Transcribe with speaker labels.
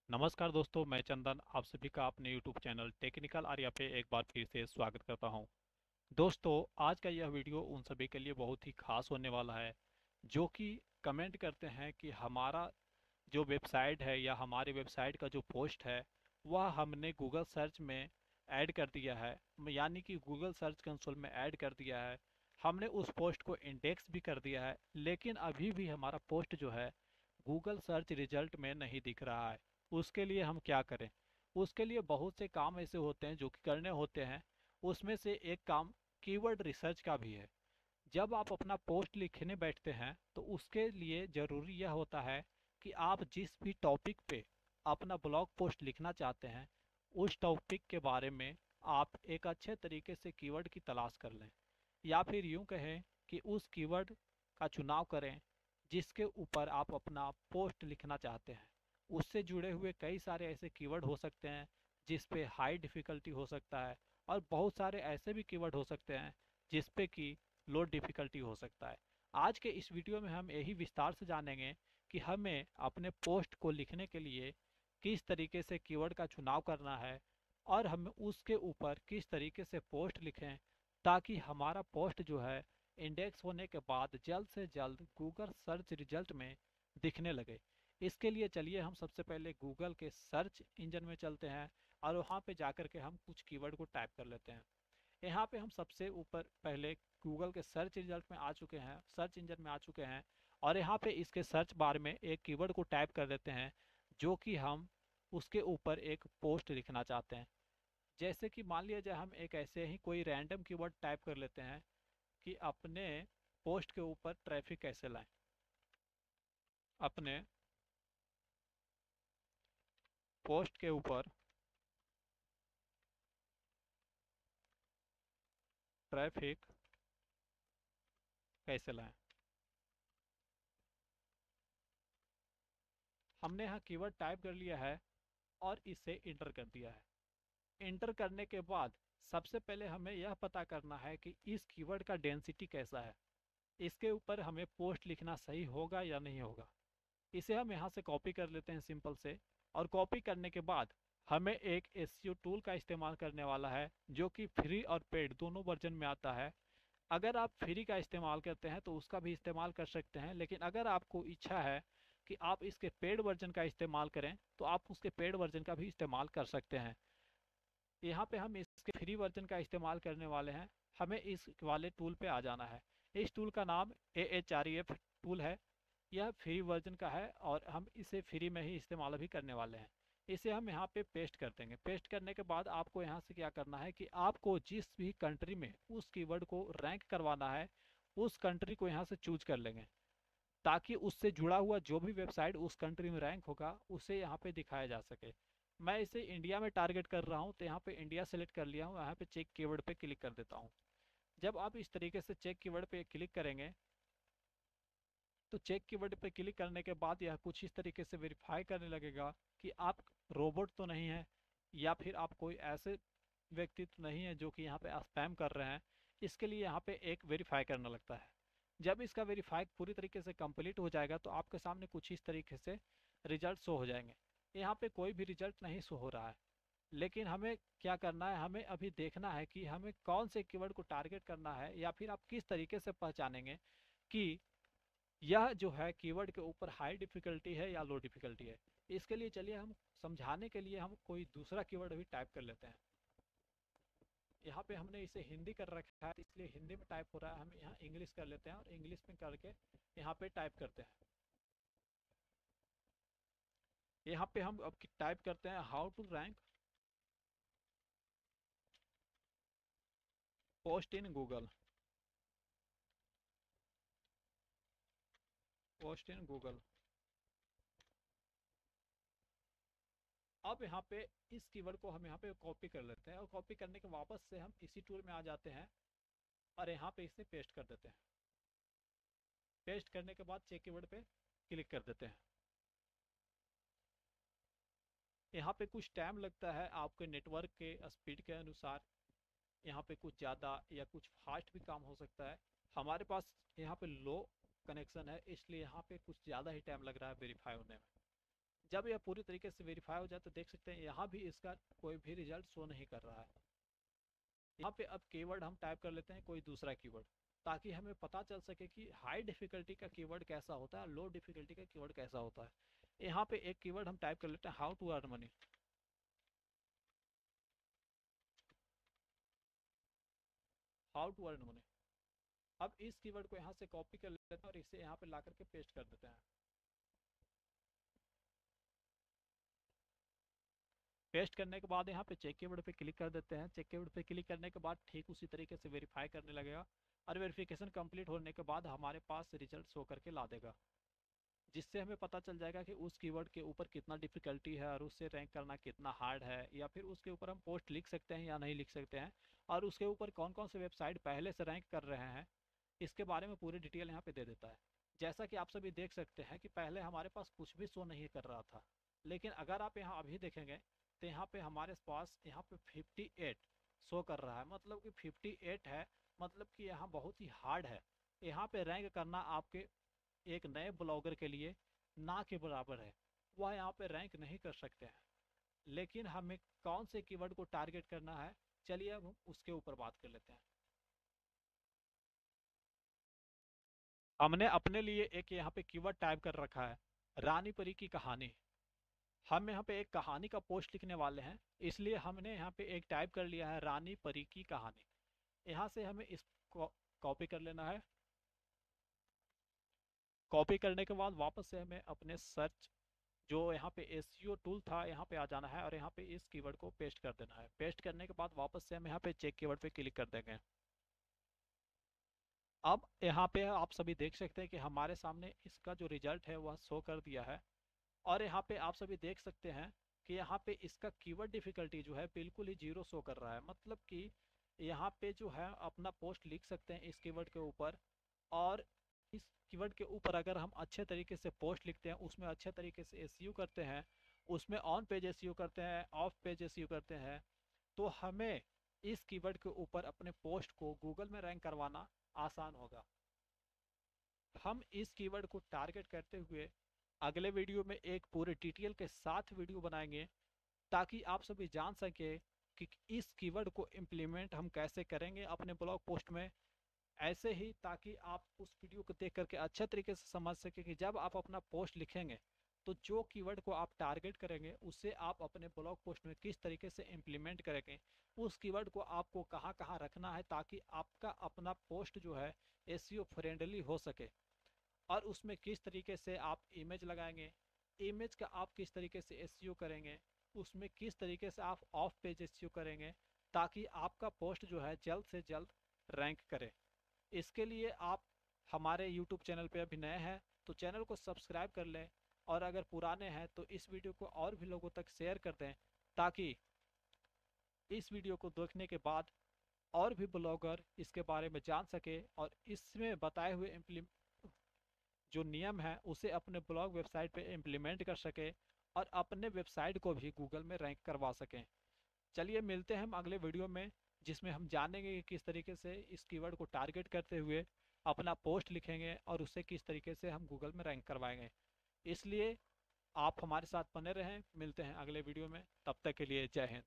Speaker 1: नमस्कार दोस्तों, मैं चंदन आप सभी का अपने YouTube चैनल टेक्निकल आर्या पे एक बार फिर से स्वागत करता हूं। दोस्तों, आज का यह वीडियो उन सभी के लिए बहुत ही खास होने वाला है जो कि कमेंट करते हैं कि हमारा जो वेबसाइट है या हमारे वेबसाइट का जो पोस्ट है वह हमने गूगल सर्च में ऐड कर दिया है। यानी कि गूगल सर्च कंसोल में ऐड कर दिया है। हमने उस पोस्ट को इंडेक्स भी कर दिया है, लेकिन अभी भी हमारा पोस्ट जो है गूगल सर्च रिजल्ट में नहीं दिख रहा है। उसके लिए हम क्या करें? उसके लिए बहुत से काम ऐसे होते हैं जो कि करने होते हैं। उसमें से एक काम कीवर्ड रिसर्च का भी है। जब आप अपना पोस्ट लिखने बैठते हैं तो उसके लिए ज़रूरी यह होता है कि आप जिस भी टॉपिक पे अपना ब्लॉग पोस्ट लिखना चाहते हैं उस टॉपिक के बारे में आप एक अच्छे तरीके से कीवर्ड की तलाश कर लें, या फिर यूं कहें कि उस कीवर्ड का चुनाव करें जिसके ऊपर आप अपना पोस्ट लिखना चाहते हैं। उससे जुड़े हुए कई सारे ऐसे कीवर्ड हो सकते हैं जिस पे हाई डिफ़िकल्टी हो सकता है, और बहुत सारे ऐसे भी कीवर्ड हो सकते हैं जिस पे कि लो डिफ़िकल्टी हो सकता है। आज के इस वीडियो में हम यही विस्तार से जानेंगे कि हमें अपने पोस्ट को लिखने के लिए किस तरीके से कीवर्ड का चुनाव करना है, और हम उसके ऊपर किस तरीके से पोस्ट लिखें ताकि हमारा पोस्ट जो है इंडेक्स होने के बाद जल्द से जल्द गूगल सर्च रिजल्ट में दिखने लगे। इसके लिए चलिए हम सबसे पहले गूगल के सर्च इंजन में चलते हैं और वहाँ पे जाकर के हम कुछ कीवर्ड को टाइप कर लेते हैं। यहाँ पे हम सबसे ऊपर पहले गूगल के सर्च रिजल्ट में आ चुके हैं, सर्च इंजन में आ चुके हैं, और यहाँ पे इसके सर्च बार में एक कीवर्ड को टाइप कर देते हैं जो कि हम उसके ऊपर एक पोस्ट लिखना चाहते हैं। जैसे कि मान लिया जाए हम एक ऐसे ही कोई रैंडम कीवर्ड टाइप कर लेते हैं कि अपने पोस्ट के ऊपर ट्रैफिक कैसे लाएं। अपने पोस्ट के ऊपर ट्रैफिक कैसे लाएं। हमने यहाँ कीवर्ड टाइप कर लिया है और इसे इंटर कर दिया है। इंटर करने के बाद सबसे पहले हमें यह पता करना है कि इस कीवर्ड का डेंसिटी कैसा है। इसके ऊपर हमें पोस्ट लिखना सही होगा या नहीं होगा। इसे हम यहाँ से कॉपी कर लेते हैं सिंपल से। और कॉपी करने के बाद हमें एक एसईओ टूल का इस्तेमाल करने वाला है जो कि फ्री और पेड दोनों वर्जन में आता है। अगर आप फ्री का इस्तेमाल करते हैं तो उसका भी इस्तेमाल कर सकते हैं, लेकिन अगर आपको इच्छा है कि आप इसके पेड वर्जन का इस्तेमाल करें तो आप उसके पेड वर्जन का भी इस्तेमाल कर सकते हैं। यहाँ पे हम इसके फ्री वर्जन का इस्तेमाल करने वाले हैं। हमें इस वाले टूल पे आ जाना है। इस टूल का नाम AHREF टूल है। यह फ्री वर्जन का है और हम इसे फ्री में ही इस्तेमाल भी करने वाले हैं। इसे हम यहाँ पे पेस्ट कर देंगे। पेस्ट करने के बाद आपको यहाँ से क्या करना है कि आपको जिस भी कंट्री में उस कीवर्ड को रैंक करवाना है उस कंट्री को यहाँ से चूज कर लेंगे, ताकि उससे जुड़ा हुआ जो भी वेबसाइट उस कंट्री में रैंक होगा उसे यहाँ पे दिखाया जा सके। मैं इसे इंडिया में टारगेट कर रहा हूँ तो यहाँ पे इंडिया सेलेक्ट कर लिया हूँ। यहाँ पे चेक कीवर्ड पे क्लिक कर देता हूँ। जब आप इस तरीके से चेक कीवर्ड पे क्लिक करेंगे तो चेक कीवर्ड पे क्लिक करने के बाद यह कुछ इस तरीके से वेरीफाई करने लगेगा कि आप रोबोट तो नहीं है, या फिर आप कोई ऐसे व्यक्ति तो नहीं है जो कि यहाँ पे स्पैम कर रहे हैं। इसके लिए यहाँ पे एक वेरीफाई करना लगता है। जब इसका वेरीफाई पूरी तरीके से कंप्लीट हो जाएगा तो आपके सामने कुछ इस तरीके से रिजल्ट शो हो जाएंगे। यहाँ पे कोई भी रिजल्ट नहीं शो हो रहा है, लेकिन हमें क्या करना है, हमें अभी देखना है कि हमें कौन से कीवर्ड को टारगेट करना है, या फिर आप किस तरीके से पहचानेंगे कि यह जो है कीवर्ड के ऊपर हाई डिफिकल्टी है या लो डिफिकल्टी है। इसके लिए चलिए हम समझाने के लिए हम कोई दूसरा कीवर्ड भी टाइप कर लेते हैं। यहाँ पे हमने इसे हिंदी कर रखा है इसलिए हिंदी में टाइप हो रहा है। हम यहाँ इंग्लिश कर लेते हैं और इंग्लिश में करके यहाँ पे टाइप करते हैं। यहाँ पे हम अब टाइप करते हैं how to rank post in Google. Post in Google. अब यहाँ पे इस कीवर्ड को हम यहाँ पे कॉपी कर लेते हैं, और कॉपी करने के वापस से हम इसी टूल में आ जाते हैं और यहाँ पे इसे पेस्ट कर देते हैं। पेस्ट करने के बाद चेक कीवर्ड पे क्लिक कर देते हैं। यहाँ पे कुछ टाइम लगता है आपके नेटवर्क के स्पीड के अनुसार। यहाँ पे कुछ ज़्यादा या कुछ फास्ट भी काम हो सकता है। हमारे पास यहाँ पे लो कनेक्शन है इसलिए यहाँ पे कुछ ज़्यादा ही टाइम लग रहा है वेरीफाई होने में। जब यह पूरी तरीके से वेरीफाई हो जाए तो देख सकते हैं यहाँ भी इसका कोई भी रिजल्ट शो नहीं कर रहा है। यहाँ पे अब कीवर्ड हम टाइप कर लेते हैं कोई दूसरा कीवर्ड, ताकि हमें पता चल सके कि हाई डिफिकल्टी का कीवर्ड कैसा होता है, लो डिफिकल्टी का कीवर्ड कैसा होता है। यहाँ पे एक कीवर्ड हम टाइप कर लेते हैं how to earn money. How to earn money. अब इस कीवर्ड को यहाँ से कॉपी कर लेते हैं और इसे यहाँ पे ला करके पेस्ट कर देते हैं। पेस्ट करने के बाद यहाँ पे चेक कीवर्ड पे क्लिक कर देते हैं। चेक कीवर्ड पे क्लिक करने के बाद ठीक उसी तरीके से वेरीफाई करने लगेगा और वेरिफिकेशन कंप्लीट होने के बाद हमारे पास रिजल्ट शो करके ला देगा, जिससे हमें पता चल जाएगा कि उस कीवर्ड के ऊपर कितना डिफिकल्टी है और उससे रैंक करना कितना हार्ड है, या फिर उसके ऊपर हम पोस्ट लिख सकते हैं या नहीं लिख सकते हैं, और उसके ऊपर कौन कौन से वेबसाइट पहले से रैंक कर रहे हैं, इसके बारे में पूरी डिटेल यहाँ पे दे देता है। जैसा कि आप सभी देख सकते हैं कि पहले हमारे पास कुछ भी शो नहीं कर रहा था, लेकिन अगर आप यहाँ अभी देखेंगे तो यहाँ पे हमारे पास यहाँ पे 58 शो कर रहा है, मतलब कि 58 है, मतलब कि यहाँ बहुत ही हार्ड है। यहाँ पे रैंक करना आपके एक नए ब्लॉगर के लिए ना के बराबर है, वह यहाँ पे रैंक नहीं कर सकते हैं। लेकिन हमें कौन से कीवर्ड को टारगेट करना है, चलिए अब हम उसके ऊपर बात कर लेते हैं। हमने अपने लिए एक यहाँ पे कीवर्ड टाइप कर रखा है रानी परी की कहानी। हम यहाँ पे एक कहानी का पोस्ट लिखने वाले हैं, इसलिए हमने यहाँ पे एक टाइप कर लिया है रानी परी की कहानी। यहाँ से हमें इसको कॉपी कर लेना है। कॉपी करने के बाद वापस से हमें अपने सर्च जो यहाँ पे एसईओ टूल था यहाँ पे आ जाना है और यहाँ पे इस कीवर्ड को पेस्ट कर देना है। पेस्ट करने के बाद वापस से हम यहाँ पे चेक कीवर्ड पे क्लिक कर देंगे। अब यहाँ पे आप सभी देख सकते हैं कि हमारे सामने इसका जो रिजल्ट है वह शो कर दिया है, और यहाँ पे आप सभी देख सकते हैं कि यहाँ पे इसका कीवर्ड डिफिकल्टी जो है बिल्कुल ही जीरो शो कर रहा है, मतलब कि यहाँ पे जो है अपना पोस्ट लिख सकते हैं इस कीवर्ड के ऊपर, और इस कीवर्ड के ऊपर अगर हम अच्छे तरीके से पोस्ट लिखते हैं, उसमें अच्छे तरीके से एसईओ करते हैं, उसमें ऑन पेज एसईओ करते हैं, ऑफ पेज एसईओ करते हैं, तो हमें इस कीवर्ड के ऊपर अपने पोस्ट को गूगल में रैंक करवाना आसान होगा। हम इस कीवर्ड को टारगेट करते हुए अगले वीडियो में एक पूरे डिटेल के साथ वीडियो बनाएंगे, ताकि आप सभी जान सके कि इस कीवर्ड को इम्प्लीमेंट हम कैसे करेंगे अपने ब्लॉग पोस्ट में। ऐसे ही ताकि आप उस वीडियो को देख करके अच्छे तरीके से समझ सके कि जब आप अपना पोस्ट लिखेंगे तो जो कीवर्ड को आप टारगेट करेंगे उससे आप अपने ब्लॉग पोस्ट में किस तरीके से इम्प्लीमेंट करेंगे, उस कीवर्ड को आपको कहाँ कहाँ रखना है, ताकि आपका अपना पोस्ट जो है एसईओ फ्रेंडली हो सके। और उसमें किस तरीके से आप इमेज लगाएंगे, इमेज का आप किस तरीके से एसईओ करेंगे, उसमें किस तरीके से आप ऑफ पेज एसईओ करेंगे, ताकि आपका पोस्ट जो है जल्द से जल्द रैंक करे। इसके लिए आप हमारे YouTube चैनल पे अभी नए हैं तो चैनल को सब्सक्राइब कर लें, और अगर पुराने हैं तो इस वीडियो को और भी लोगों तक शेयर कर दें, ताकि इस वीडियो को देखने के बाद और भी ब्लॉगर इसके बारे में जान सके और इसमें बताए हुए जो नियम है उसे अपने ब्लॉग वेबसाइट पे इम्प्लीमेंट कर सके और अपने वेबसाइट को भी गूगल में रैंक करवा सकें। चलिए मिलते हैं हम अगले वीडियो में, जिसमें हम जानेंगे कि किस तरीके से इस कीवर्ड को टारगेट करते हुए अपना पोस्ट लिखेंगे और उसे किस तरीके से हम गूगल में रैंक करवाएंगे। इसलिए आप हमारे साथ बने रहें। मिलते हैं अगले वीडियो में, तब तक के लिए जय हिंद।